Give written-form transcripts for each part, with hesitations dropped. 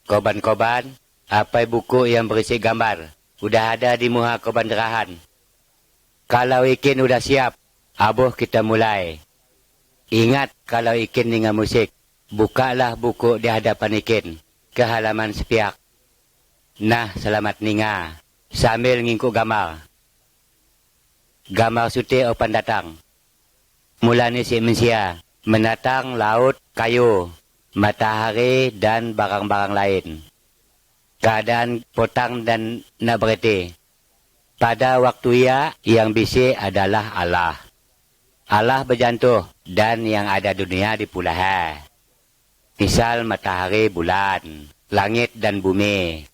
Koban-koban, apa buku yang berisi gambar? Udah ada di muha koban derahan. Kalau ikin udah siap, aboh kita mulai. Ingat kalau ikin dengan musik, bukalah buku di hadapan ikin, ke halaman sepiak. Nah, selamat ninga, sambil ngingkuk gambar. Gambar suti opan datang. Mulanya si manusia, menatang laut, kayu, matahari dan barang-barang lain. Keadaan potang dan nak berhenti. Pada waktu ia, yang bisi adalah Allah. Allah berjantuh dan yang ada dunia dipulaha. Misal matahari, bulan, langit dan bumi.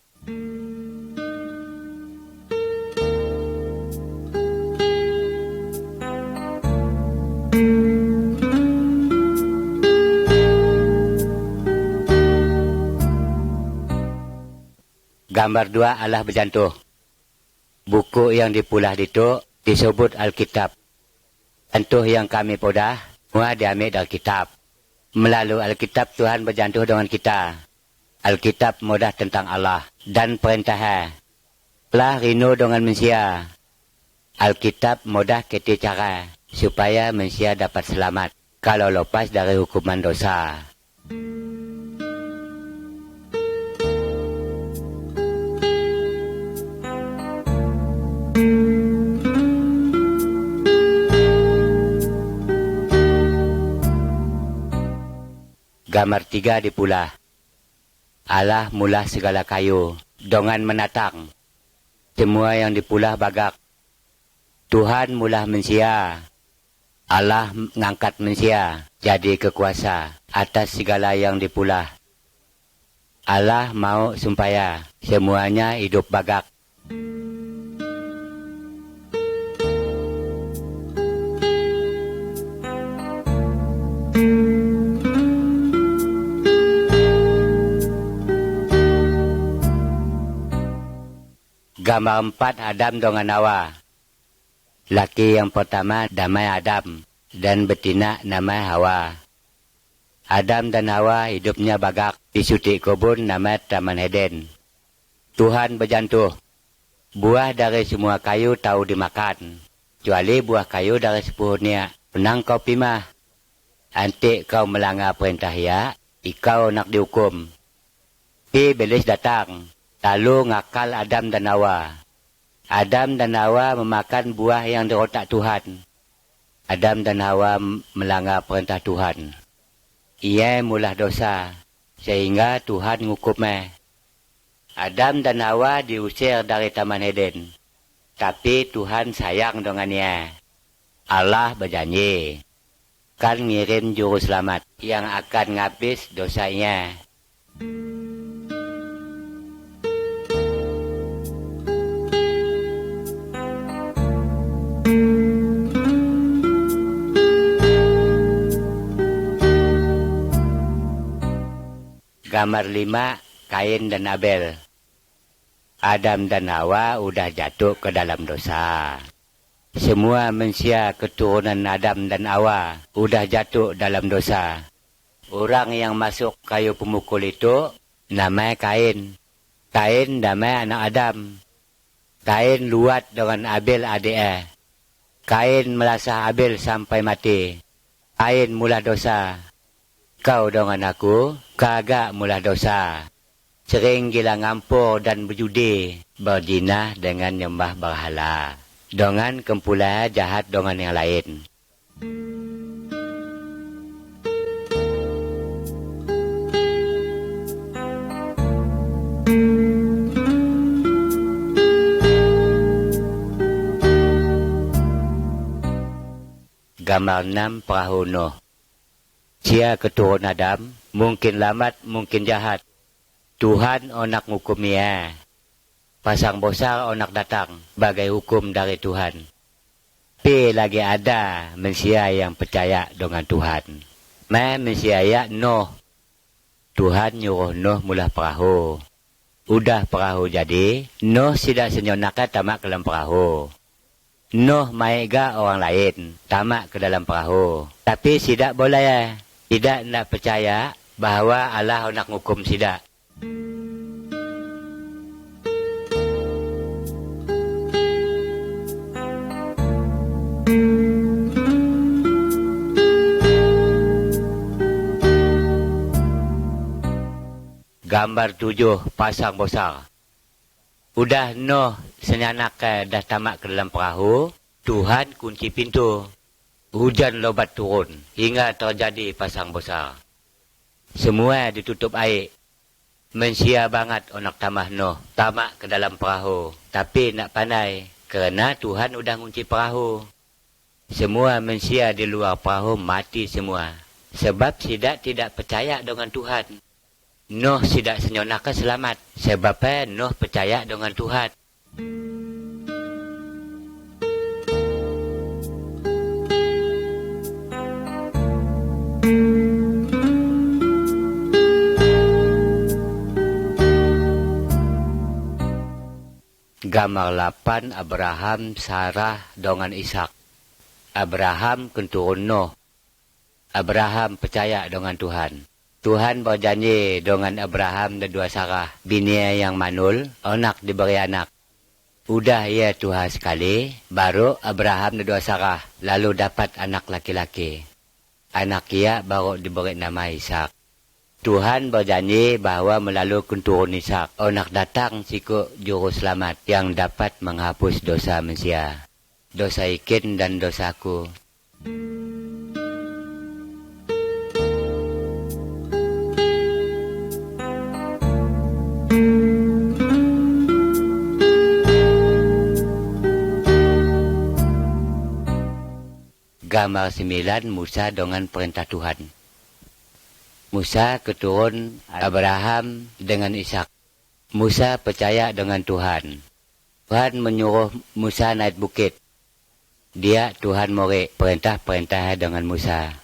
Gambar 2 Allah berjantuh. Buku yang dipulah itu disebut Alkitab. Antuh yang kami podah, muah diambil dari Alkitab. Melalui Alkitab Tuhan berjantuh dengan kita. Alkitab mudah tentang Allah dan perintahnya. Lah rino dengan manusia. Alkitab mudah keti cara supaya manusia dapat selamat kalau lepas dari hukuman dosa. Gambar 3 dipulah. Allah mulah segala kayu dengan menatang. Semua yang dipulah bagak. Tuhan mulah manusia. Allah ngangkat manusia jadi kekuasa atas segala yang dipulah. Allah mau supaya semuanya hidup bagak. Gambar 4 Adam dengan Hawa. Laki yang pertama namanya Adam dan betina namanya Hawa. Adam dan Hawa hidupnya bagak di suci kebun namanya Taman Eden. Tuhan berjantuh, buah dari semua kayu tahu dimakan, kecuali buah kayu dari sepuhnya. Penang kau pimah. Antik kau melanggar perintah ya, ikau nak dihukum. Iblis datang. Lalu ngakal Adam dan Hawa. Adam dan Hawa memakan buah yang dirotak Tuhan. Adam dan Hawa melanggar perintah Tuhan. Ia mulah dosa, sehingga Tuhan ngukumnya. Adam dan Hawa diusir dari Taman Eden. Tapi Tuhan sayang dengannya. Allah berjanji, kan ngirim juru selamat yang akan ngabis dosanya. Gambar 5 Kain dan Abel. Adam dan Hawa udah jatuh ke dalam dosa. Semua manusia keturunan Adam dan Hawa udah jatuh dalam dosa. Orang yang masuk kayu pemukul itu namanya Kain. Kain namanya anak Adam. Kain luat dengan Abel adiknya. Kain melasah Abel sampai mati. Kain mula dosa. Kau dengan aku kagak mulah dosa. Sering gila ngampur dan berjudi, berzina dengan nyembah berhala. Dengan kempula jahat dengan yang lain. Gambar 6 Perahu Nuh. Sia keturun Adam, mungkin lambat, mungkin jahat. Tuhan onak ngukum ia. Pasang besar onak datang, bagai hukum dari Tuhan. Tapi lagi ada manusia yang percaya dengan Tuhan. Manusia ya Nuh. Tuhan nyuruh Nuh mula perahu. Udah perahu jadi, Nuh tidak senyonaknya tamak ke dalam perahu. Nuh maiga orang lain, tamak ke dalam perahu. Tapi tidak boleh ya. Tidak nak percaya bahawa Allah nak hukum sidak. gambar 7 pasang besar. Udah Noh senyanak dah tamat ke dalam perahu, Tuhan kunci pintu. Hujan lebat turun hingga terjadi pasang besar. Semua ditutup air. Mensia banget onak tamah Noh tamat ke dalam perahu. Tapi nak pandai kerana Tuhan udah kunci perahu. Semua mensia di luar perahu mati semua. Sebab tidak percaya dengan Tuhan. Noh tidak senyonaka selamat. Sebabnya Noh percaya dengan Tuhan. Gambar 8 Abraham, Sarah dengan Ishak. Abraham keturun Noh. Abraham percaya dengan Tuhan. Tuhan berjanji dengan Abraham dan dua Sarah, bini yang manul, anak diberi anak. Udah ia Tuhan sekali, baru Abraham dan dua Sarah, lalu dapat anak laki-laki. Anak ia baru diberi nama Ishak. Tuhan berjanji bahawa melalui keturun Ishak, anak datang siku juru selamat yang dapat menghapus dosa manusia, dosa ikin dan dosaku. Gambar 9 Musa dengan perintah Tuhan. Musa keturun Abraham dengan Ishak. Musa percaya dengan Tuhan. Tuhan menyuruh Musa naik bukit. Dia Tuhan murid perintah-perintah dengan Musa.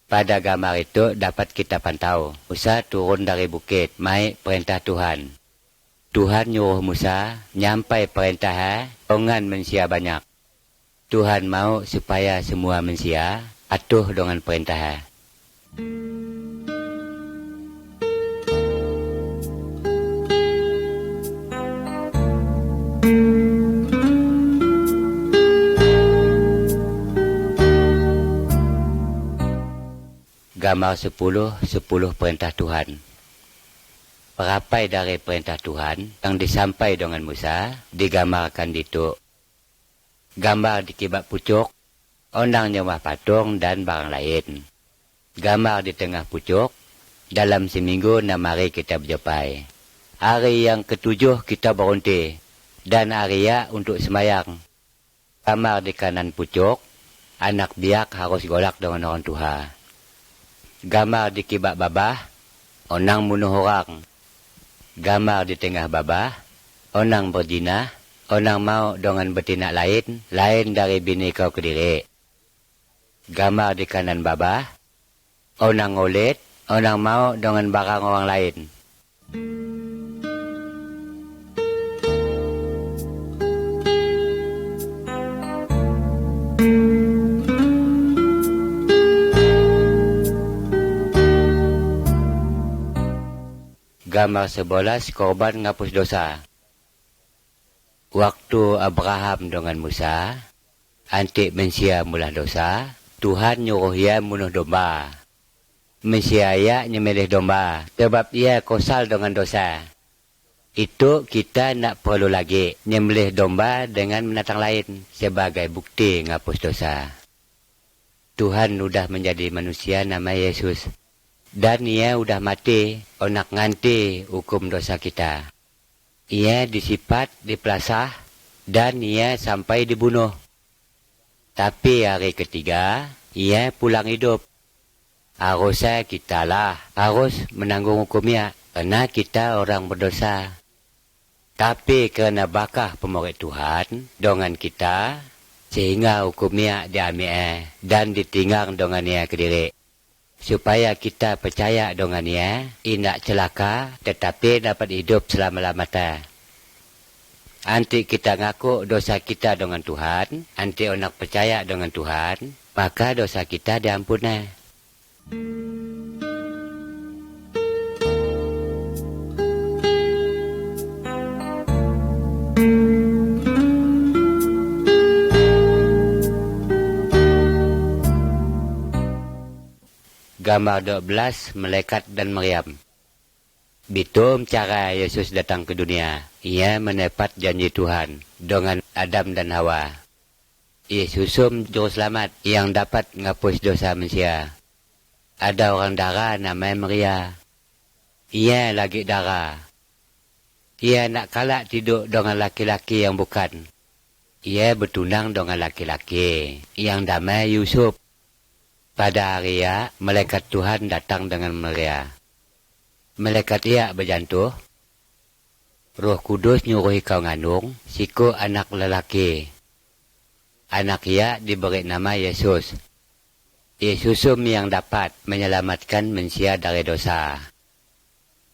Pada gambar itu dapat kita pantau. Musa turun dari bukit, mai perintah Tuhan. Tuhan nyuruh Musa nyampai perintah dengan manusia banyak. Tuhan mau supaya semua manusia atuh dengan perintah. Gambar 10 perintah Tuhan. Perapai dari perintah Tuhan yang disampaikan dengan Musa digambarkan itu. Gambar di kibak pucuk, ondang nyembah patung dan barang lain. Gambar di tengah pucuk, dalam seminggu 6 hari kita berjumpa. Hari yang ke-7 kita berhenti, dan hari ya untuk sembahyang. Gambar di kanan pucuk, anak biak harus golak dengan orang Tuhan. Gambar di kibak babah, onang bunuh orang. Gambar di tengah babah, onang berzina, onang mau dengan betina lain dari bini kau kediri. Gambar di kanan babah, onang ngolet, onang mau dengan barang orang lain. Gambar 11 korban ngapus dosa. Waktu Abraham dengan Musa, antik mensia mulah dosa, Tuhan nyuruh ia bunuh domba. Mensia ia nyembelih domba, sebab ia kosal dengan dosa. Itu kita nak perlu lagi nyembelih domba dengan binatang lain sebagai bukti ngapus dosa. Tuhan sudah menjadi manusia nama Yesus. Dan ia udah mati, onak nganti hukum dosa kita. Ia disipat, dipelasah, dan ia sampai dibunuh. Tapi hari ketiga, ia pulang hidup. Harusnya kita lah harus menanggung hukumnya, karena kita orang berdosa. Tapi kerana bakah pemurid Tuhan dengan kita, sehingga hukumnya diambil dan ditinggal dengan ia kediri. Supaya kita percaya dengan ia, tidak celaka tetapi dapat hidup selama-lamanya. Anti kita ngaku dosa kita dengan Tuhan, anti orang percaya dengan Tuhan, maka dosa kita diampuni. Gambar 12 Malaikat dan Maryam. Bitum cara Yesus datang ke dunia. Ia menepat janji Tuhan dengan Adam dan Hawa. Ia susum juru selamat yang dapat menghapus dosa manusia. Ada orang dara namanya Maria. Ia lagi dara. Ia nak kalah tidur dengan laki-laki yang bukan. Ia bertunang dengan laki-laki yang damai Yusuf. Pada hari ia, malaikat Tuhan datang dengan Maria. Malaikat ia berjantuh, Roh Kudus nyuruh kau ngandung, siku anak lelaki. Anak ia diberi nama Yesus. Yesusum yang dapat menyelamatkan manusia dari dosa.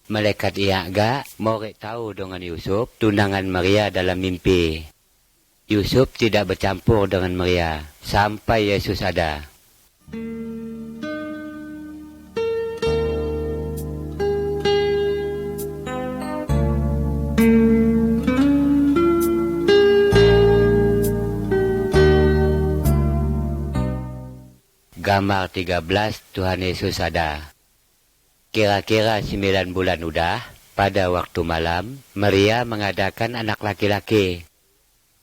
Malaikat ia agak mau tahu dengan Yusuf tunangan Maria dalam mimpi. Yusuf tidak bercampur dengan Maria sampai Yesus ada. Gambar 13 Tuhan Yesus ada. Kira-kira 9 bulan udah, pada waktu malam, Maria mengadakan anak laki-laki.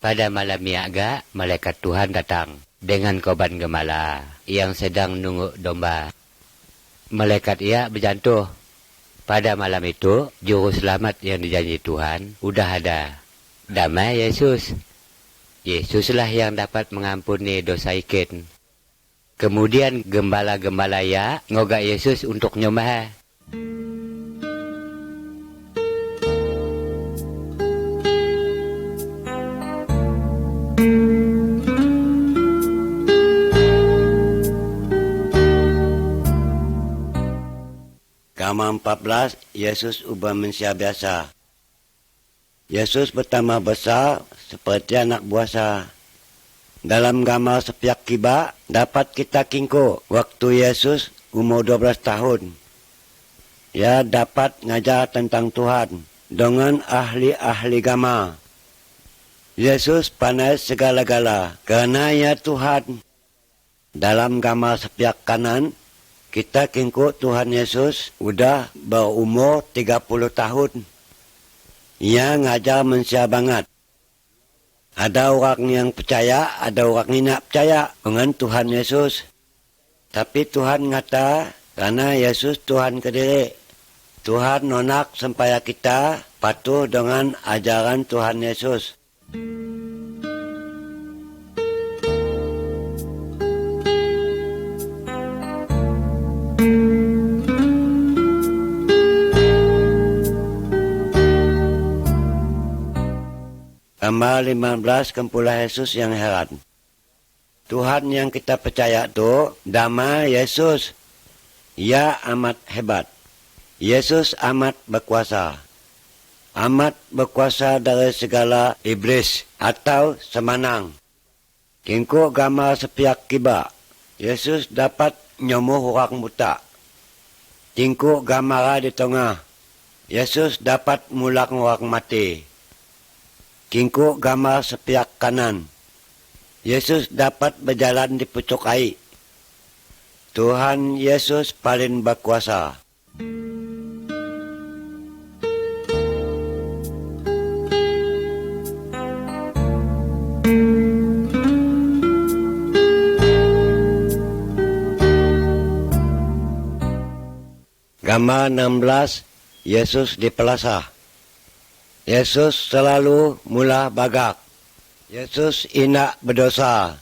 Pada malam Yaga, malaikat Tuhan datang dengan korban gembala yang sedang nunggu domba. Malaikat ia berjantuh. Pada malam itu, juru selamat yang dijanji Tuhan udah ada. Damai Yesus. Yesuslah yang dapat mengampuni dosa ikin. Kemudian gembala-gembala ya ngogak Yesus untuk nyembah. Gambar 14, Yesus ubah manusia biasa. Yesus bertambah besar seperti anak buasa. Dalam gambar sepiak kiba, dapat kita kingko waktu Yesus umur 12 tahun. Ia dapat ngajar tentang Tuhan dengan ahli-ahli agama. Yesus pandai segala-gala karena ia Tuhan. Dalam gambar sepiak kanan, kita kingko Tuhan Yesus udah berumur 30 tahun. Ia ngajar manusia banget. Ada orang yang percaya, ada orang yang tidak percaya dengan Tuhan Yesus. Tapi Tuhan ngata, karena Yesus Tuhan kediri. Tuhan nonak supaya kita patuh dengan ajaran Tuhan Yesus. Gambar 15 Kempulah Yesus yang heran. Tuhan yang kita percaya itu damai Yesus. Ia amat hebat. Yesus amat berkuasa. Amat berkuasa dari segala iblis atau semanang. Kingko gambar sepiak kiba. Yesus dapat nyomuh orang buta. Kingko gambar di tengah. Yesus dapat mulak orang mati. Kingko gambar sepiak kanan. Yesus dapat berjalan di pucuk air. Tuhan Yesus paling berkuasa. Gambar 16, Yesus di Plaza. Yesus selalu mula bagak. Yesus indak berdosa.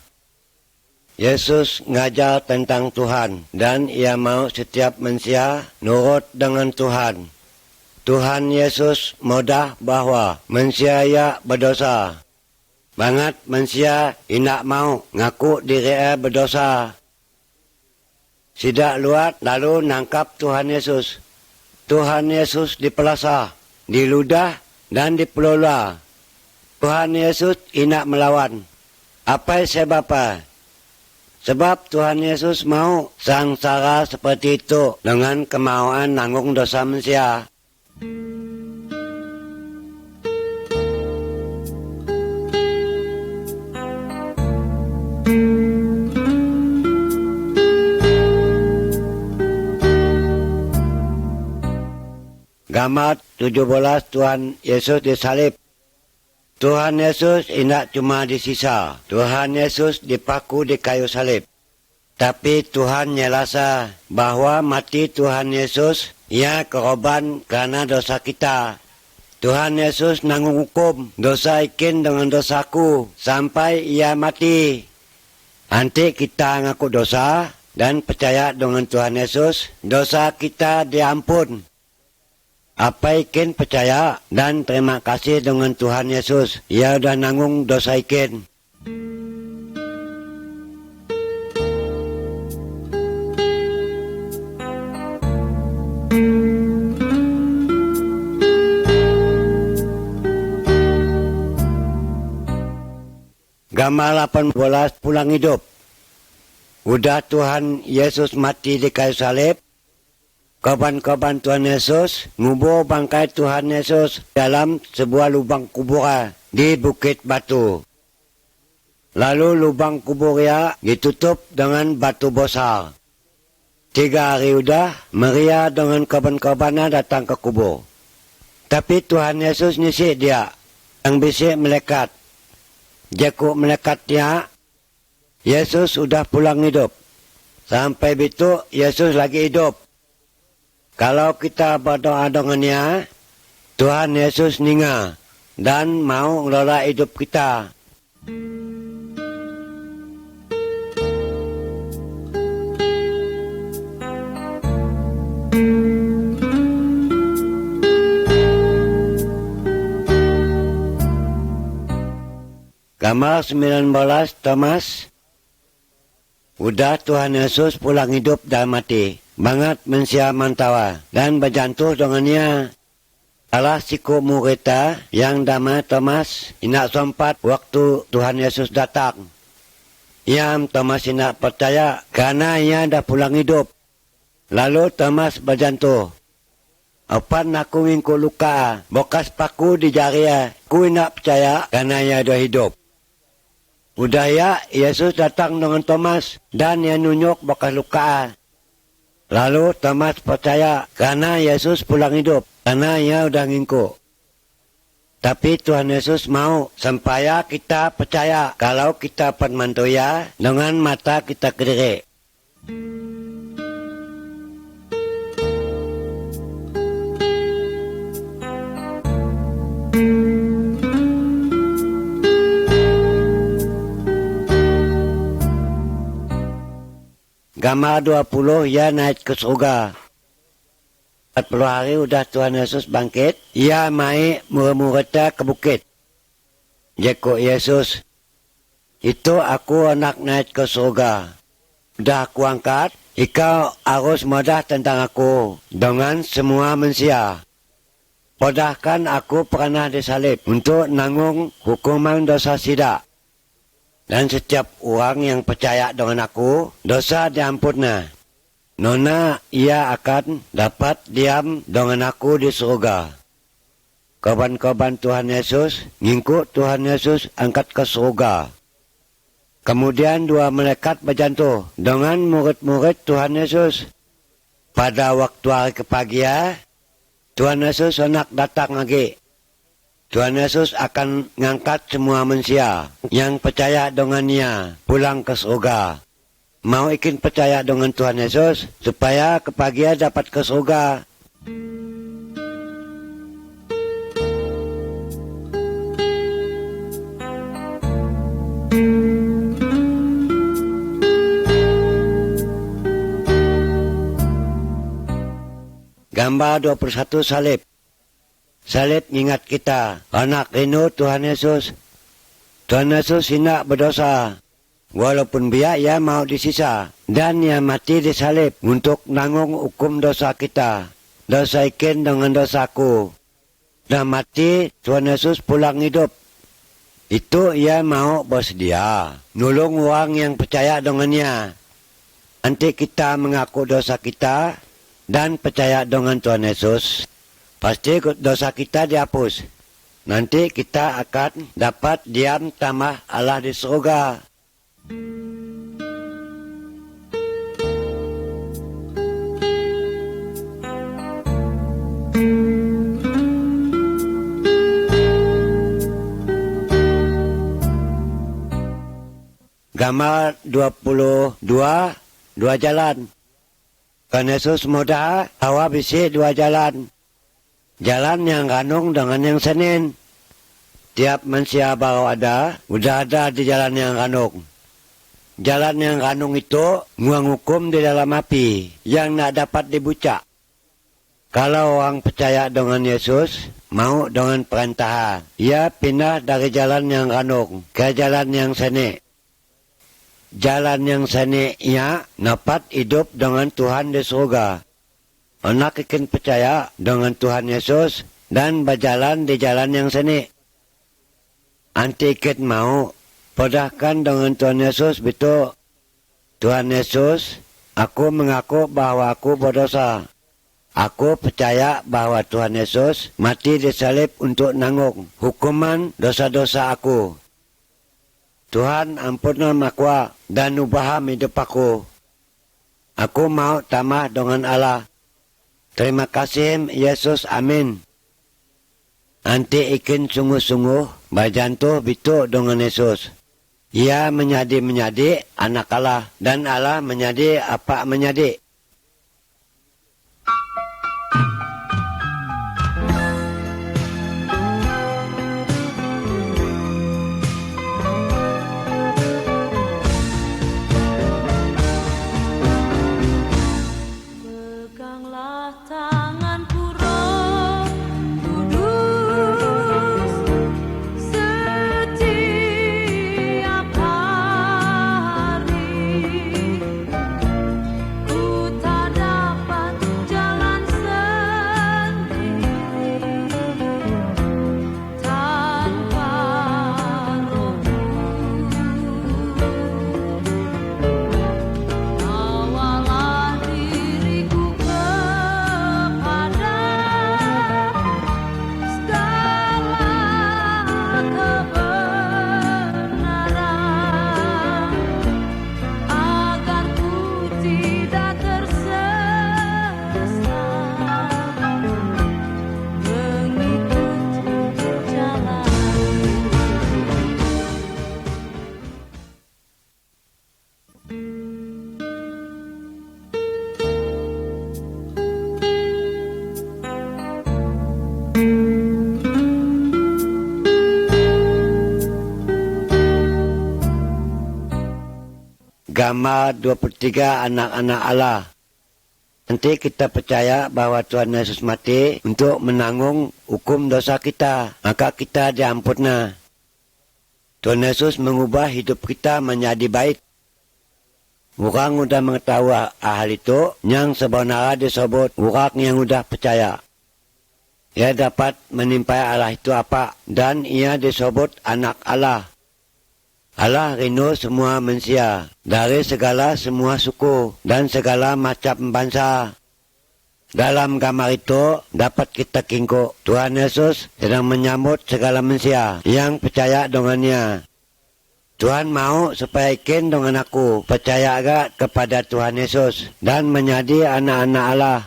Yesus ngajar tentang Tuhan dan ia mau setiap manusia nurut dengan Tuhan. Tuhan Yesus mudah bahwa manusia ia berdosa. Banget manusia indak mau ngaku diri berdosa. Sidak luat lalu nangkap Tuhan Yesus. Tuhan Yesus di Plaza, diludah dan dipelola. Tuhan Yesus indak melawan. Apa sebabnya? Sebab Tuhan Yesus mau sangsara seperti itu dengan kemauan nanggung dosa manusia. Gambar 17 Tuhan Yesus disalib. Tuhan Yesus tidak cuma disisa. Tuhan Yesus dipaku di kayu salib. Tapi Tuhan nyelasa bahwa mati Tuhan Yesus ia korban karena dosa kita. Tuhan Yesus nanggung hukum dosa ikin dengan dosaku sampai ia mati. Nanti kita ngaku dosa dan percaya dengan Tuhan Yesus, dosa kita diampun. Apa ikin percaya dan terima kasih dengan Tuhan Yesus. Ia sudah nanggung dosa ikin. Gambar 18 pulang hidup. Udah Tuhan Yesus mati di kayu salib. Korban-korban Tuhan Yesus ngubur bangkai Tuhan Yesus dalam sebuah lubang kuburan di Bukit Batu. Lalu lubang kuburnya ditutup dengan batu besar. 3 hari udah Maria dengan korban-korbannya datang ke kubur. Tapi Tuhan Yesus nyisik dia yang bisik melekat. Jakuk melekatnya, Yesus sudah pulang hidup. Sampai itu Yesus lagi hidup. Kalau kita berdoa dengannya, Tuhan Yesus ninga dan mau ngelola hidup kita. Gambar 19 Thomas. Udah Tuhan Yesus pulang hidup dan mati. Banget mensia mantawa dan berjantuh dengannya. Salah siku muridnya yang nama Thomas inak sempat waktu Tuhan Yesus datang. Yang Thomas inak percaya karena ia dah pulang hidup. Lalu Thomas berjantuh. Apan aku ngingku luka, bekas paku di jari. Ku inak percaya karena ia dah hidup. Udah ya, Yesus datang dengan Thomas dan ia nunjuk bekas luka. Lalu Thomas percaya karena Yesus pulang hidup, karena ia udah ngingku. Tapi Tuhan Yesus mau supaya kita percaya kalau kita permantoya dengan mata kita kediri. Gambar 20 ia naik ke surga. 40 hari udah Tuhan Yesus bangkit. Ia mai murid-muridnya ke bukit. Jakuk Yesus, itu aku anak naik ke surga. Udah aku angkat, ikau harus modah tentang aku dengan semua manusia. Podahkan aku pernah disalib untuk nanggung hukuman dosa sidak. Dan setiap orang yang percaya dengan aku, dosa diampunnya. Nona ia akan dapat diam dengan aku di surga. Korban-korban Tuhan Yesus, ngikut Tuhan Yesus angkat ke surga. Kemudian 2 malaikat berjantuh dengan murid-murid Tuhan Yesus. Pada waktu hari kepagian, Tuhan Yesus hendak datang lagi. Tuhan Yesus akan mengangkat semua manusia yang percaya dengannya pulang ke surga. Mau ikin percaya dengan Tuhan Yesus supaya kepagian dapat ke surga. Gambar 21 salib. Salib ingat kita, anak rindu Tuhan Yesus. Tuhan Yesus tidak berdosa. Walaupun biar ia mau disisa. Dan ia mati disalib untuk nanggung hukum dosa kita. Dosa ikin dengan dosaku. Dan mati, Tuhan Yesus pulang hidup. Itu ia mau bersedia. Nolong orang yang percaya dengannya. Nanti kita mengaku dosa kita dan percaya dengan Tuhan Yesus. Pasti dosa kita dihapus. Nanti kita akan dapat diam tamah Allah di surga. Gambar 22, dua jalan. Tuhan Yesus muda, Hawa bisi dua jalan. Jalan yang ganung dengan yang senin. Tiap manusia baru ada, udah ada di jalan yang ganung. Jalan yang ganung itu menghukum di dalam api yang tak dapat dibuka. Kalau orang percaya dengan Yesus, mau dengan perintahan, ia pindah dari jalan yang ganung ke jalan yang seni. Jalan yang seni ia dapat hidup dengan Tuhan di surga. Anak ikan percaya dengan Tuhan Yesus dan berjalan di jalan yang seni. Anti ikan mau podahkan dengan Tuhan Yesus betul. Tuhan Yesus, aku mengaku bahwa aku berdosa. Aku percaya bahwa Tuhan Yesus mati di salib untuk nanggung hukuman dosa-dosa aku. Tuhan ampunlah aku dan ubah hidup aku. Aku mau tamah dengan Allah. Terima kasih Yesus, amin. Anti ikin sungguh-sungguh berjantuh bitu dengan Yesus. Ia menjadi anak Allah dan Allah menjadi apa menjadi. Gambar 23 anak-anak Allah. Nanti kita percaya bahwa Tuhan Yesus mati untuk menanggung hukum dosa kita. Maka kita diampuni. Tuhan Yesus mengubah hidup kita menjadi baik. Orang sudah mengetahui hal itu yang sebenarnya disebut orang yang sudah percaya. Ia dapat menimpai Allah itu apa dan ia disebut anak Allah. Allah rindu semua manusia dari segala semua suku dan segala macam bangsa. Dalam gambar itu dapat kita kingkuk Tuhan Yesus sedang menyambut segala manusia yang percaya dengannya. Tuhan mau supaya ikin dengan aku percaya agak kepada Tuhan Yesus dan menjadi anak-anak Allah.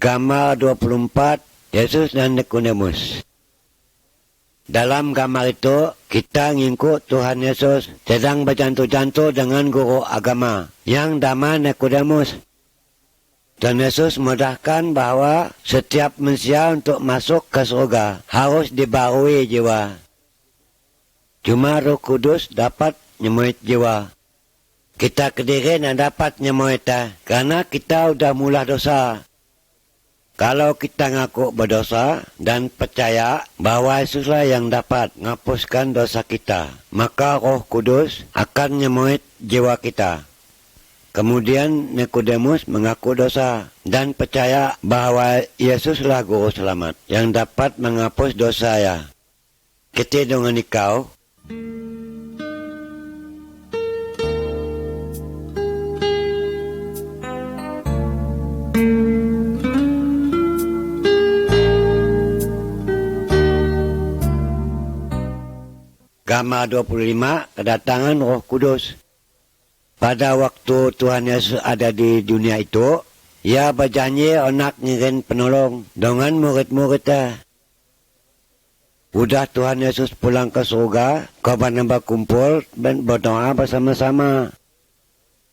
Gambar 24, Yesus dan Nikodemus. Dalam gambar itu, kita ngikut Tuhan Yesus sedang berjantu-jantu dengan guru agama yang nama Nikodemus. Tuhan Yesus mudahkan bahwa setiap manusia untuk masuk ke surga harus dibarui jiwa. Cuma Roh Kudus dapat nyemuit jiwa. Kita kediri dan dapat nyemuit karena kita sudah mula dosa. Kalau kita ngaku berdosa dan percaya bahwa Yesuslah yang dapat menghapuskan dosa kita, maka Roh Kudus akan nyemuit jiwa kita. Kemudian Nikodemus mengaku dosa dan percaya bahwa Yesuslah Guru Selamat yang dapat menghapus dosa ya. Kita dengan ikau. Gambar 25, kedatangan Roh Kudus. Pada waktu Tuhan Yesus ada di dunia itu, ia berjanji nak ngirim penolong dengan murid-muridnya. Udah Tuhan Yesus pulang ke surga, korban berkumpul dan berdoa bersama-sama.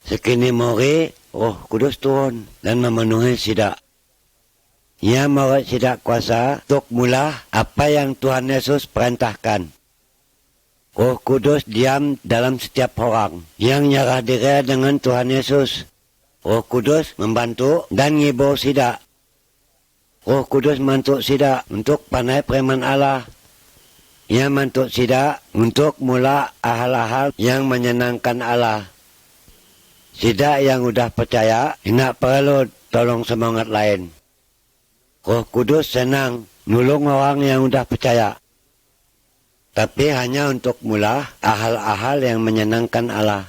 Sekini murid, Roh Kudus turun dan memenuhi Sidak. Ia murid Sidak kuasa untuk mula apa yang Tuhan Yesus perintahkan. Roh Kudus diam dalam setiap orang yang nyerah diri dengan Tuhan Yesus. Roh Kudus membantu dan ngibur Sidak. Roh Kudus membantu Sidak untuk pandai firman Allah. Ia membantu Sidak untuk mula hal-hal yang menyenangkan Allah. Sidak yang udah percaya, tidak perlu tolong semangat lain. Roh Kudus senang nolong orang yang udah percaya. Tapi hanya untuk mula hal-hal yang menyenangkan Allah.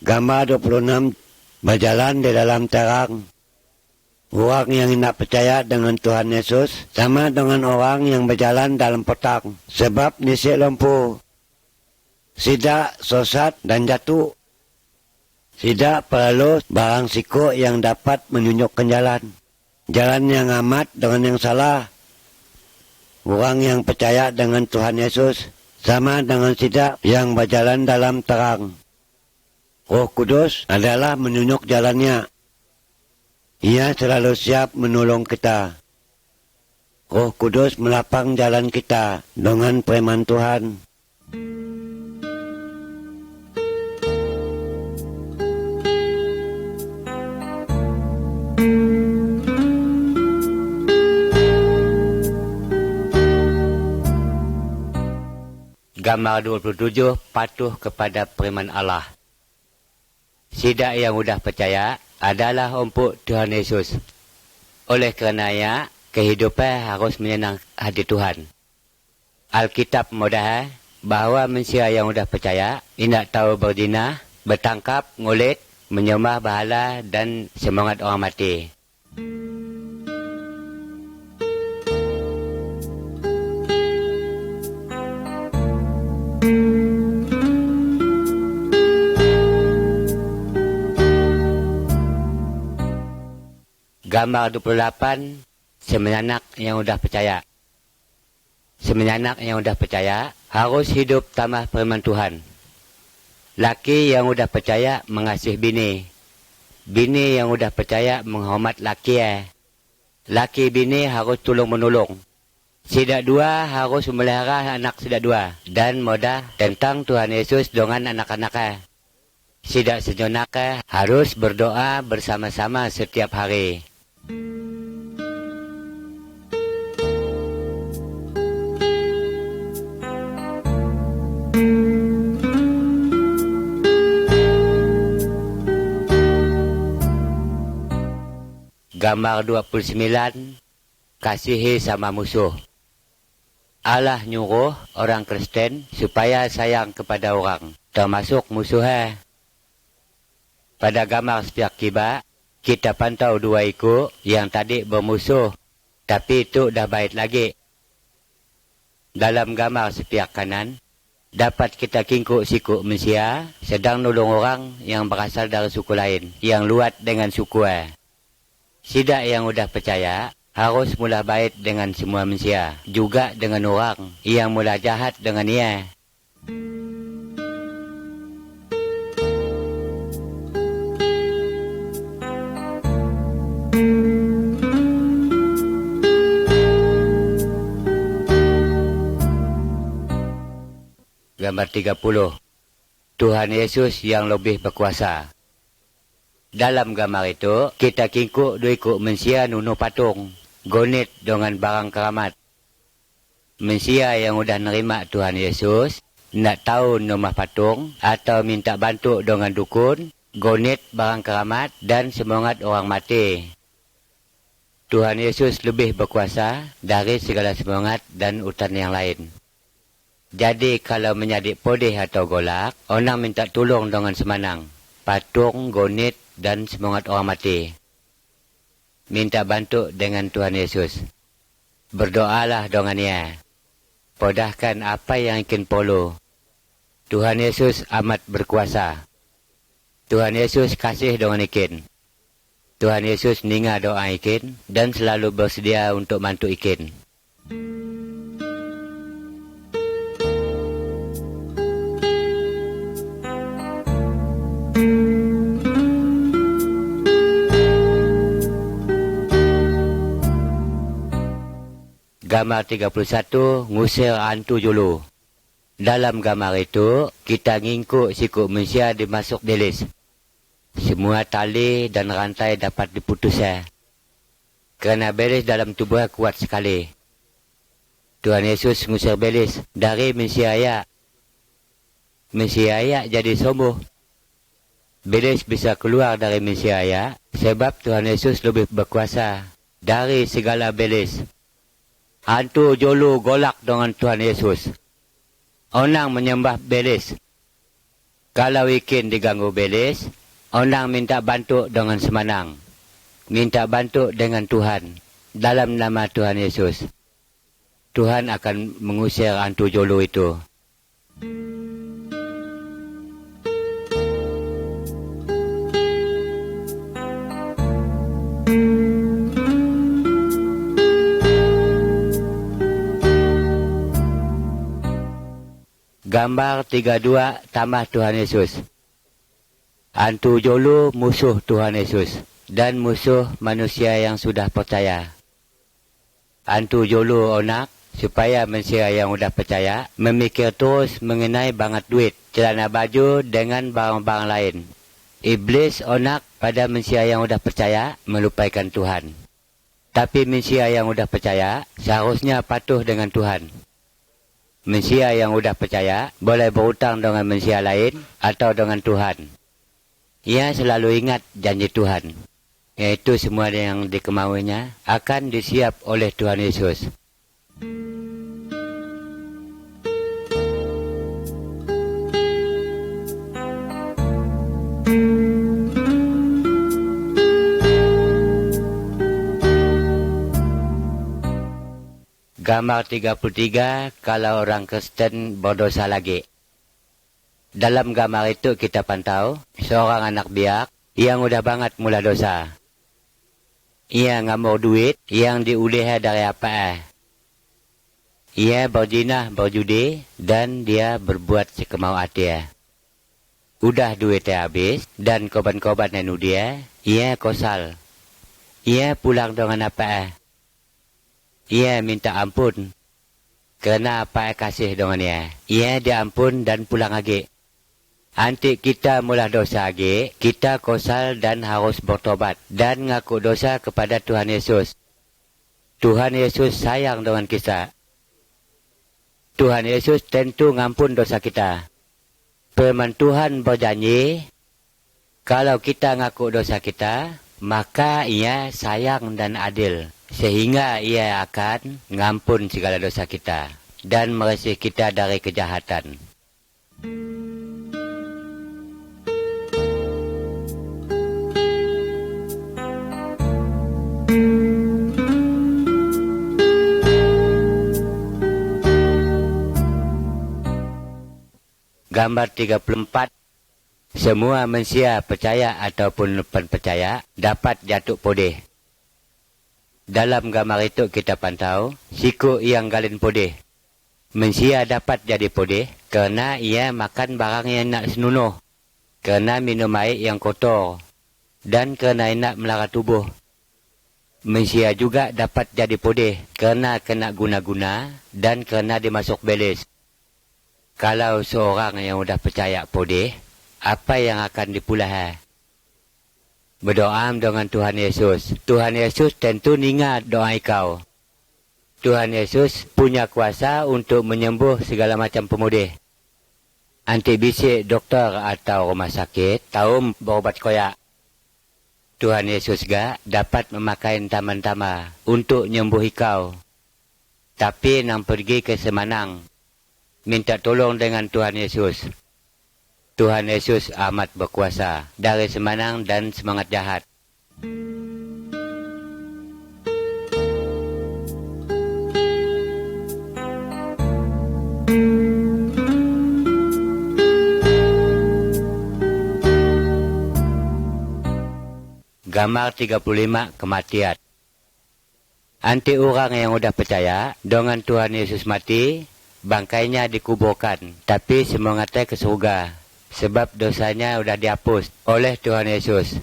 Gambar 26 berjalan di dalam terang. Orang yang tidak percaya dengan Tuhan Yesus sama dengan orang yang berjalan dalam petang, sebab nisik lampu. Sidak sesat dan jatuh. Sidak perlu barang siku yang dapat menunjukkan jalan. Jalan yang amat dengan yang salah. Orang yang percaya dengan Tuhan Yesus sama dengan sidak yang berjalan dalam terang. Roh Kudus adalah menunjuk jalannya. Ia selalu siap menolong kita. Roh Kudus melapang jalan kita dengan firman Tuhan. Gambar 27 patuh kepada firman Allah. Sidak yang mudah percaya adalah untuk Tuhan Yesus. Oleh karenanya, kehidupan harus menyenang hati Tuhan. Alkitab mudah bahawa manusia yang mudah percaya tidak tahu berzina, bertangkap, ngulit, menyembah berhala dan semangat orang mati. Gambar 28, semenanak yang sudah percaya. Semenanak yang sudah percaya harus hidup tanpa firman Tuhan. Laki yang sudah percaya mengasihi bini. Bini yang sudah percaya menghormat laki. Laki bini harus tolong-menolong. Sidak dua harus memelihara anak sidak dua dan mudah tentang Tuhan Yesus dengan anak-anaknya. Sidak sejenak harus berdoa bersama-sama setiap hari. Gambar 29, kasihi sama musuh. Allah nyuruh orang Kristen supaya sayang kepada orang, termasuk musuhnya. Pada gambar sepiak kiba, kita pantau dua ekor yang tadi bermusuh, tapi itu dah baik lagi. Dalam gambar sepiak kanan, dapat kita kingkuk siku manusia sedang nolong orang yang berasal dari suku lain, yang luat dengan suku. Sidak yang sudah percaya harus mula baik dengan semua manusia, juga dengan orang yang mula jahat dengan ia. Gambar 30, Tuhan Yesus yang lebih berkuasa. Dalam gambar itu, kita kingkuk dua ikut manusia nunuh patung, gonit dengan barang keramat. Manusia yang sudah nerima Tuhan Yesus, nak tahu nomah patung, atau minta bantu dengan dukun, gonit barang keramat, dan semangat orang mati. Tuhan Yesus lebih berkuasa dari segala semangat dan utan yang lain. Jadi kalau menjadi podeh atau golak, orang minta tolong dengan semanang. patung, gonit dan semangat orang mati. Minta bantu dengan Tuhan Yesus. Berdoalah dengan Dia. Podahkan apa yang ikin perlu. Tuhan Yesus amat berkuasa. Tuhan Yesus kasih dengan ikin. Tuhan Yesus ninga doa ikin dan selalu bersedia untuk bantu ikin. Gambar 31, ngusir hantu julu. Dalam gambar itu, kita ngingkuk sikuk manusia dimasuk belis. Semua tali dan rantai dapat diputus. Kerana belis dalam tubuhnya kuat sekali. Tuhan Yesus ngusir belis dari manusia ayak. Manusia ayak jadi sembuh. Belis bisa keluar dari manusia ayak sebab Tuhan Yesus lebih berkuasa dari segala belis. Hantu jolu golak dengan Tuhan Yesus. Orang menyembah belis. Kalau ikin diganggu belis, orang minta bantu dengan semanang. Minta bantu dengan Tuhan. Dalam nama Tuhan Yesus. Tuhan akan mengusir hantu jolu itu. Gambar 32 tambah Tuhan Yesus. Hantu jolu musuh Tuhan Yesus dan musuh manusia yang sudah percaya. Hantu jolu onak supaya manusia yang sudah percaya memikir terus mengenai bangat duit, celana baju dengan barang-barang lain. Iblis onak pada manusia yang sudah percaya melupakan Tuhan. Tapi manusia yang sudah percaya seharusnya patuh dengan Tuhan. Manusia yang sudah percaya boleh berhutang dengan manusia lain atau dengan Tuhan. Ia selalu ingat janji Tuhan, yaitu semua yang dikemauinya akan disiap oleh Tuhan Yesus. Gambar 33, kalau orang Kristen berdosa lagi. Dalam gambar itu kita pantau seorang anak biak yang udah banget mula dosa. Ia ngamur duit yang diulih dari apa. Ia berzina, berjudi dan dia berbuat sekemau hati. Udah duitnya habis dan korban-korban nenu dia, ia kosal. Ia pulang dengan apa. Ia minta ampun. Kerana apa kasih dengan ia. Ia diampun dan pulang lagi. Antik kita mula dosa lagi, kita kosal dan harus bertobat. Dan ngaku dosa kepada Tuhan Yesus. Tuhan Yesus sayang dengan kita. Tuhan Yesus tentu ngampun dosa kita. Firman Tuhan berjanji, kalau kita ngaku dosa kita, maka ia sayang dan adil. Sehingga ia akan ngampun segala dosa kita dan meresih kita dari kejahatan. Gambar 34. Semua manusia percaya ataupun bukan percaya dapat jatuh podeh. Dalam gambar itu kita pantau, siku yang galin podeh. Manusia dapat jadi podeh kerana ia makan barang yang nak senunuh, kerana minum air yang kotor, dan kerana nak melara tubuh. Manusia juga dapat jadi podeh kerana kena guna-guna dan kerana dimasuk belis. Kalau seorang yang sudah percaya podeh, apa yang akan dipulah? Berdoa dengan Tuhan Yesus. Tuhan Yesus tentu ingat doa kau. Tuhan Yesus punya kuasa untuk menyembuh segala macam pemudih. Anti bisik doktor atau rumah sakit tahu berobat koyak. Tuhan Yesus juga dapat memakai taman-tama untuk menyembuhi kau. Tapi nang pergi ke Semanang, minta tolong dengan Tuhan Yesus. Tuhan Yesus amat berkuasa dari semanang dan semangat jahat. Gambar 35 kematian. Anti orang yang sudah percaya dengan Tuhan Yesus mati, bangkainya dikuburkan, tapi semangatnya ke surga, sebab dosanya sudah dihapus oleh Tuhan Yesus.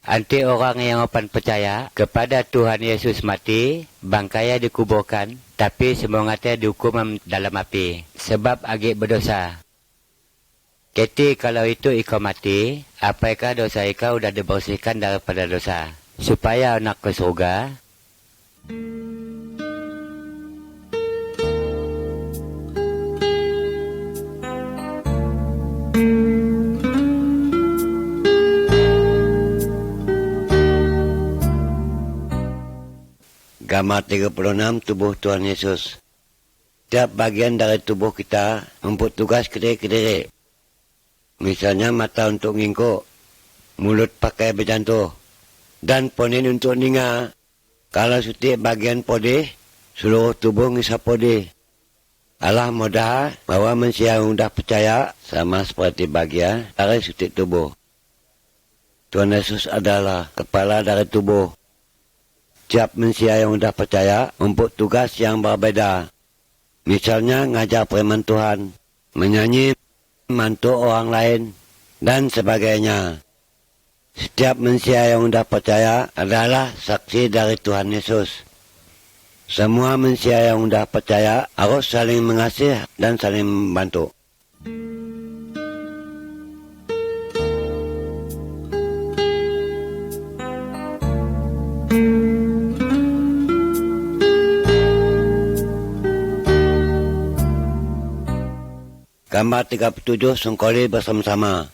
Anti orang yang percaya kepada Tuhan Yesus mati, bangkainya dikuburkan, tapi semangatnya dihukum dalam api, sebab agak berdosa. Jadi kalau itu ikau mati, apakah dosa ikau sudah dibersihkan daripada dosa, supaya nak ke surga? Gambar 36 tubuh Tuhan Yesus. Setiap bagian dari tubuh kita mempunyai tugas kediri-kediri. Misalnya mata untuk ngingkuk, mulut pakai berjantuh, dan ponin untuk ninga. Kalau setiap bagian podi, seluruh tubuh ngisap podi. Allah mudah bahwa manusia yang sudah percaya sama seperti bagian dari setiap tubuh. Tuhan Yesus adalah kepala dari tubuh. Setiap manusia yang sudah percaya mempunyai tugas yang berbeda. Misalnya ngajar firman Tuhan, menyanyi, mantu orang lain, dan sebagainya. Setiap manusia yang sudah percaya adalah saksi dari Tuhan Yesus. Semua manusia yang sudah percaya harus saling mengasihi dan saling membantu. Gambar 37 sungkoli bersama-sama.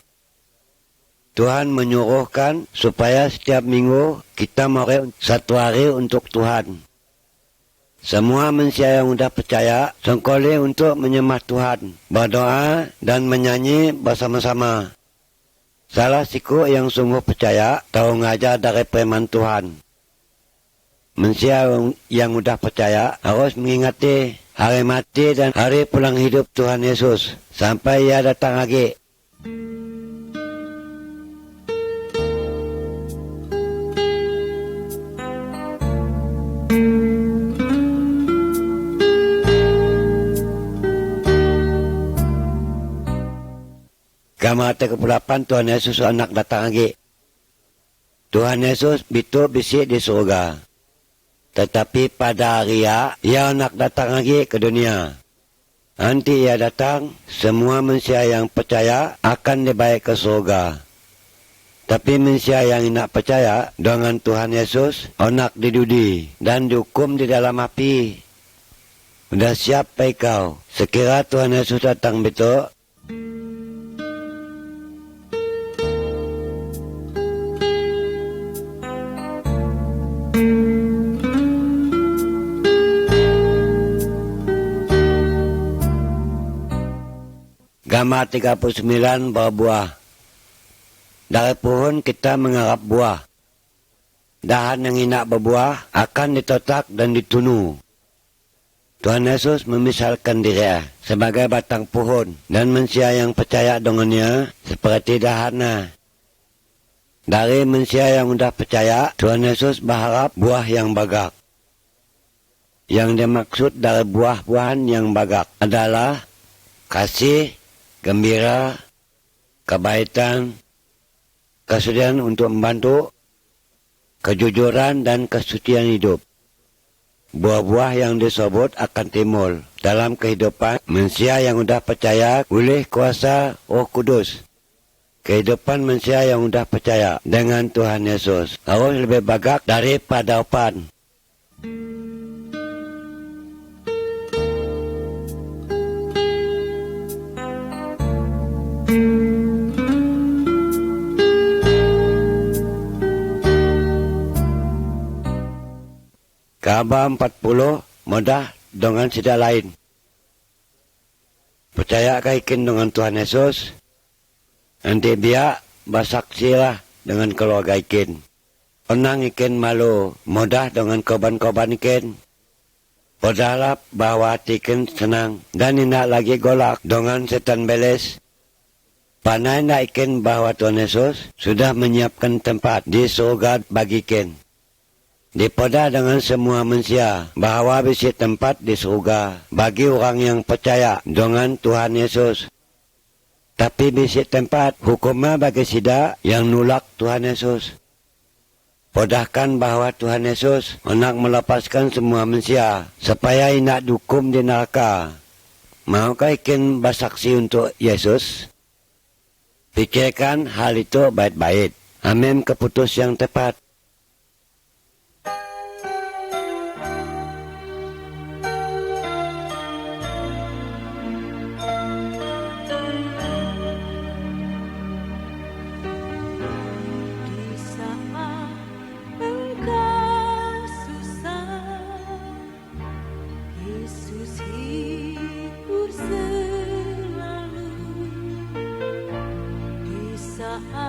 Tuhan menyuruhkan supaya setiap minggu kita mari satu hari untuk Tuhan. Semua manusia yang sudah percaya sungkoli untuk menyembah Tuhan, berdoa dan menyanyi bersama-sama. Salah siku yang sungguh percaya tahu ngajar dari firman Tuhan. Manusia yang sudah percaya harus mengingati hari mati dan hari pulang hidup Tuhan Yesus sampai ia datang lagi. Gambar 38 Tuhan Yesus anak datang lagi. Tuhan Yesus bitu bisik di surga. Tetapi pada hari ia nak datang lagi ke dunia. Nanti ia datang, semua manusia yang percaya akan dibaik ke surga. Tapi manusia yang tidak percaya dengan Tuhan Yesus, nak didudi dan dihukum di dalam api. Sudah siap kau? Sekira Tuhan Yesus datang betul, Gambar 39 berbuah. Dari pohon kita mengharap buah. Dahan yang tidak berbuah akan ditotak dan ditunu. Tuhan Yesus memisalkan diri sebagai batang pohon dan manusia yang percaya dengannya seperti dahannya. Dari manusia yang sudah percaya, Tuhan Yesus berharap buah yang bagak. Yang dimaksud dari buah-buahan yang bagak adalah kasih, gembira, kebaikan, kesediaan untuk membantu, kejujuran dan kesucian hidup. Buah-buah yang disebut akan timbul dalam kehidupan manusia yang sudah percaya oleh kuasa Roh Kudus. Kehidupan manusia yang sudah percaya dengan Tuhan Yesus harus lebih bagak daripada opan. Gambar 40 mudah dengan sida lain. Percaya kaikin dengan Tuhan Yesus, Nanti biak bersaksilah dengan keluarga ikin. Onang ikin malu mudah dengan korban-korban ikin. Podalap bahwa ikin senang dan tidak lagi golak dengan setan beles. Panai nak ikin bahwa Tuhan Yesus sudah menyiapkan tempat di surga bagi ikin. Dipoda dengan semua manusia bahwa bisa tempat di surga bagi orang yang percaya dengan Tuhan Yesus. Tapi bisa tempat hukumnya bagi sida yang nolak Tuhan Yesus. Podahkan bahwa Tuhan Yesus hendak melepaskan semua manusia supaya tidak dihukum di neraka. Maukah ikin bersaksi untuk Yesus? Pikirkan hal itu baik-baik. Amin keputus yang tepat. Saat